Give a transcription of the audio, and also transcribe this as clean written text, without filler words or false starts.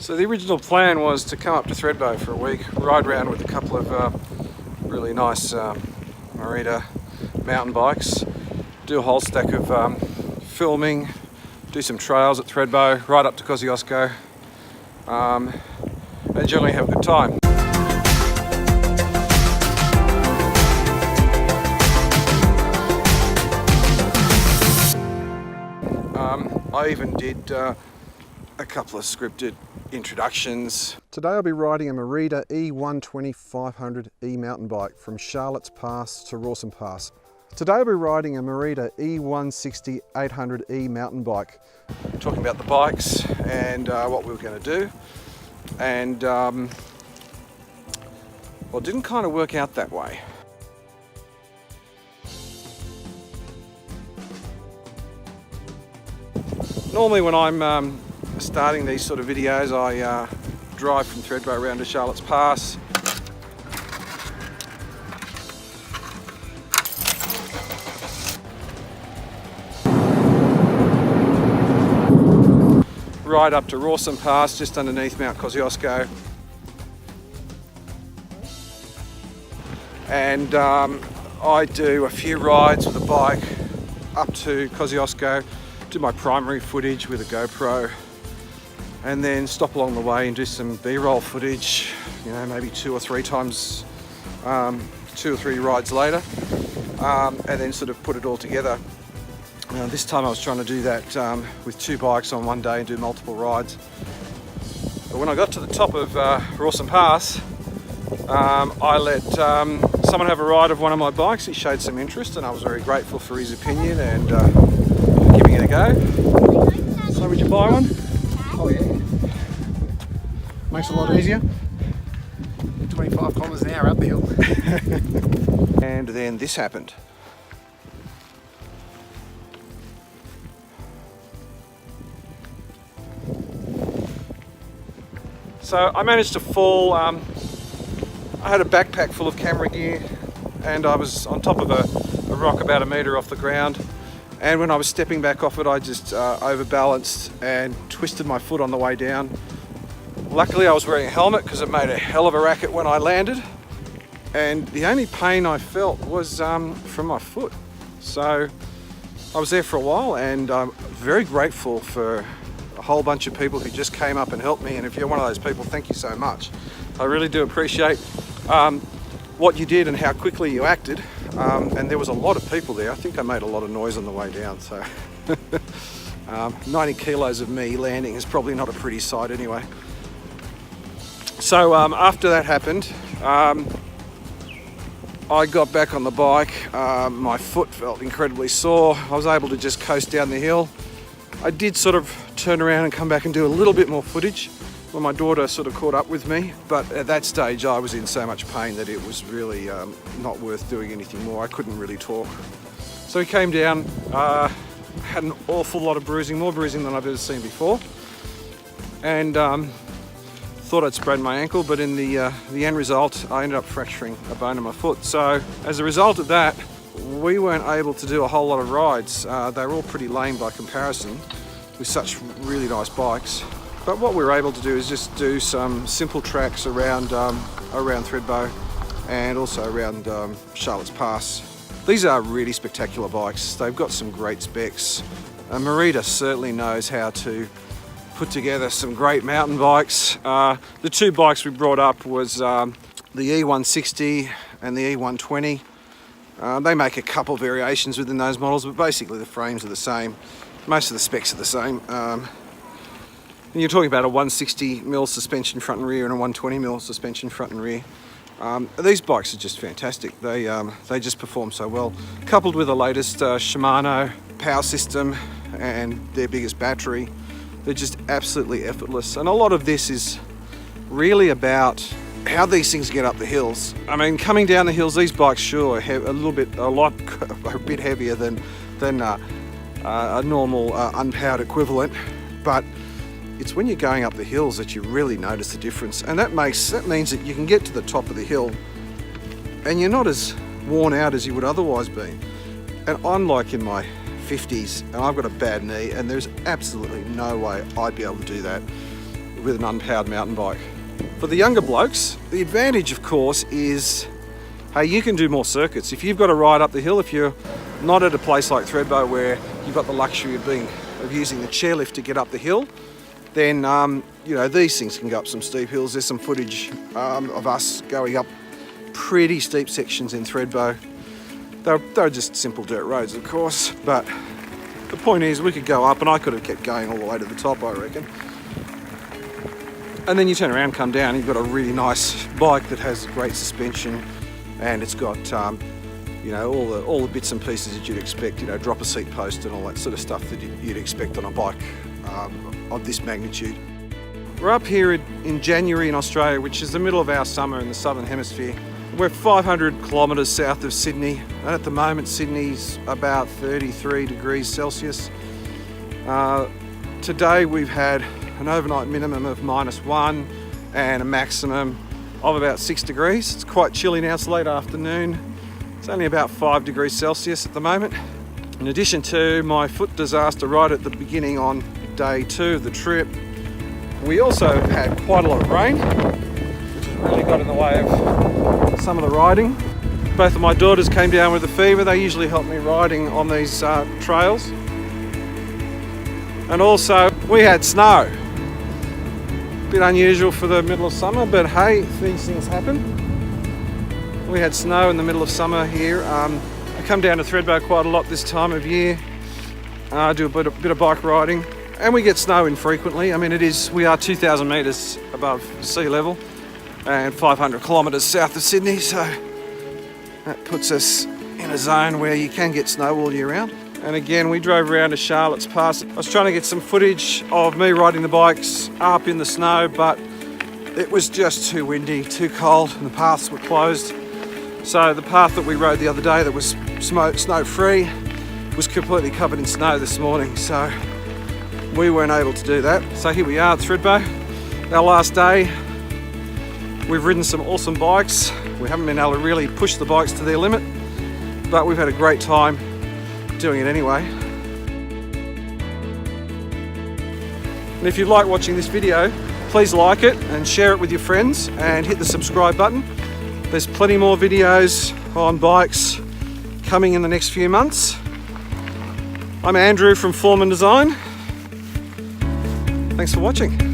So the original plan was to come up to Thredbo for a week, ride around with a couple of really nice Merida mountain bikes, do a whole stack of filming, do some trails at Thredbo, ride up to Kosciuszko, and generally have a good time. I even did a couple of scripted introductions. Today I'll be riding a Merida e120 500e mountain bike from Charlotte's Pass to Rawson Pass. Today I'll be riding a Merida e160 800e mountain bike. Talking about the bikes and what we were going to do, and well, it didn't kind of work out that way. Normally when I'm starting these sort of videos, I drive from Thredbo around to Charlotte's Pass. Ride up to Rawson Pass, just underneath Mount Kosciuszko. And I do a few rides with a bike up to Kosciuszko, do my primary footage with a GoPro, and then stop along the way and do some B-roll footage, you know, maybe two or three rides later, and then sort of put it all together. This time I was trying to do that with two bikes on one day and do multiple rides. But when I got to the top of Rawson Pass, I let someone have a ride of one of my bikes. He showed some interest and I was very grateful for his opinion and giving it a go. So would you buy one? Oh yeah. Makes it a lot easier. 25 kilometres an hour up the hill. And then this happened. So I managed to fall. I had a backpack full of camera gear and I was on top of a rock about a metre off the ground. And when I was stepping back off it, I just overbalanced and twisted my foot on the way down. Luckily I was wearing a helmet because it made a hell of a racket when I landed. And the only pain I felt was from my foot. So I was there for a while, and I'm very grateful for a whole bunch of people who just came up and helped me. And if you're one of those people, thank you so much. I really do appreciate what you did and how quickly you acted. And there was a lot of people there. I think I made a lot of noise on the way down, so 90 kilos of me landing is probably not a pretty sight anyway. So after that happened, I got back on the bike. My foot felt incredibly sore. I was able to just coast down the hill. I did sort of turn around and come back and do a little bit more footage when my daughter sort of caught up with me, but at that stage I was in so much pain that it was really not worth doing anything more. I couldn't really talk. So we came down, had an awful lot of bruising, more bruising than I've ever seen before, and thought I'd sprained my ankle, but in the end result I ended up fracturing a bone in my foot. So as a result of that, we weren't able to do a whole lot of rides. They were all pretty lame by comparison with such really nice bikes. But what we were able to do is just do some simple tracks around Thredbo and also around Charlotte's Pass. These are really spectacular bikes. They've got some great specs. Merida certainly knows how to put together some great mountain bikes. The two bikes we brought up was the e160 and the e120. They make a couple variations within those models, but basically the frames are the same. Most of the specs are the same. And you're talking about a 160mm suspension front and rear and a 120mm suspension front and rear. These bikes are just fantastic. They just perform so well. Coupled with the latest Shimano power system and their biggest battery, they're just absolutely effortless. And a lot of this is really about how these things get up the hills. I mean, coming down the hills, these bikes sure have a bit heavier than a normal unpowered equivalent, but it's when you're going up the hills that you really notice the difference, and that means that you can get to the top of the hill and you're not as worn out as you would otherwise be. And I'm like in my 50s and I've got a bad knee, and there's absolutely no way I'd be able to do that with an unpowered mountain bike. For the younger blokes, the advantage of course is, hey, you can do more circuits. If you've got to ride up the hill, if you're not at a place like Thredbo where you've got the luxury of using the chairlift to get up the hill, then you know, these things can go up some steep hills. There's some footage of us going up pretty steep sections in Thredbo. They're just simple dirt roads, of course, but the point is we could go up and I could have kept going all the way to the top, I reckon. And then you turn around, come down, and you've got a really nice bike that has great suspension, and it's got you know, all the bits and pieces that you'd expect, you know, drop a seat post and all that sort of stuff that you'd expect on a bike of this magnitude. We're up here in January in Australia, which is the middle of our summer in the southern hemisphere. We're 500 kilometres south of Sydney, and at the moment Sydney's about 33 degrees Celsius. Today we've had an overnight minimum of -1 and a maximum of about 6 degrees. It's quite chilly now, it's late afternoon. It's only about 5 degrees Celsius at the moment. In addition to my foot disaster right at the beginning on day 2 of the trip, we also have had quite a lot of rain, which has really got in the way of some of the riding. Both of my daughters came down with a fever. They usually help me riding on these trails. And also we had snow. Bit unusual for the middle of summer, but hey, these things happen. We had snow in the middle of summer here. I come down to Thredbo quite a lot this time of year. I do a bit of bike riding, and we get snow infrequently. I mean, we are 2,000 metres above sea level and 500 kilometres south of Sydney, so that puts us in a zone where you can get snow all year round. And again, we drove around to Charlotte's Pass. I was trying to get some footage of me riding the bikes up in the snow, but it was just too windy, too cold, and the paths were closed. So the path that we rode the other day that was snow-free was completely covered in snow this morning, so we weren't able to do that. So here we are at Thredbo, our last day. We've ridden some awesome bikes. We haven't been able to really push the bikes to their limit, but we've had a great time doing it anyway. And if you like watching this video, please like it and share it with your friends and hit the subscribe button. There's plenty more videos on bikes coming in the next few months. I'm Andrew from Foreman Design. Thanks for watching.